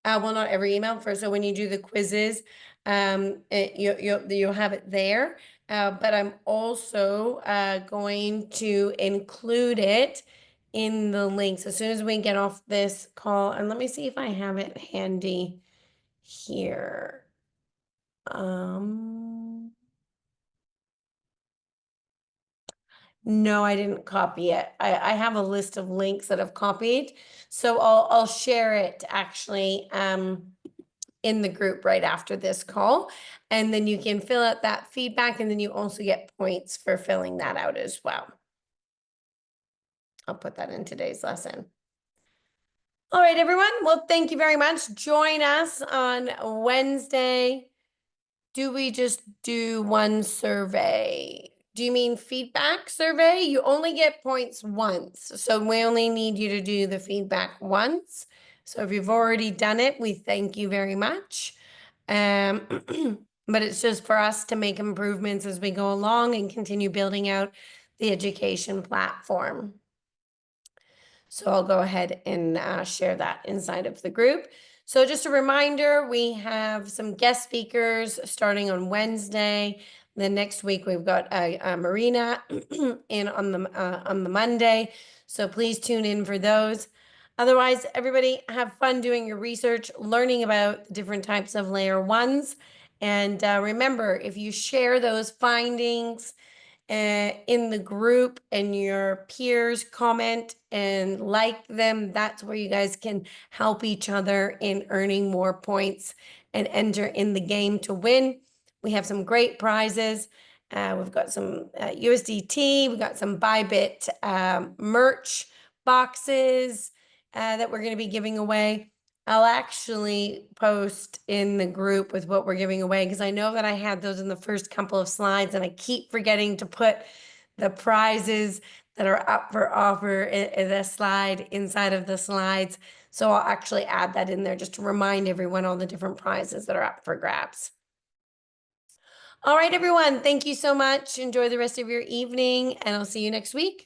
Well, not every email. So when you do the quizzes, you'll have it there. But I'm also going to include it in the links as soon as we get off this call. And let me see if I have it handy here. No, I didn't copy it. I have a list of links that I've copied, so I'll share it actually in the group right after this call, and then you can fill out that feedback, and then you also get points for filling that out as well. I'll put that in today's lesson. All right, everyone. Well, thank you very much. Join us on Wednesday. Do we just do one survey? Do you mean feedback survey? You only get points once. So we only need you to do the feedback once. So if you've already done it, we thank you very much. But it's just for us to make improvements as we go along and continue building out the education platform. So I'll go ahead and share that inside of the group. So just a reminder, we have some guest speakers starting on Wednesday. Then next week we've got Marina in on the Monday. So please tune in for those. Otherwise, everybody have fun doing your research, learning about different types of layer ones. And remember, if you share those findings in the group and your peers comment and like them, that's where you guys can help each other in earning more points and enter in the game to win. We have some great prizes. We've got some USDT, we've got some Bybit merch boxes that we're going to be giving away. I'll actually post in the group with what we're giving away because I know that I had those in the first couple of slides and I keep forgetting to put the prizes that are up for offer in the slide inside of the slides. So I'll actually add that in there just to remind everyone all the different prizes that are up for grabs. All right, everyone. Thank you so much. Enjoy the rest of your evening and I'll see you next week.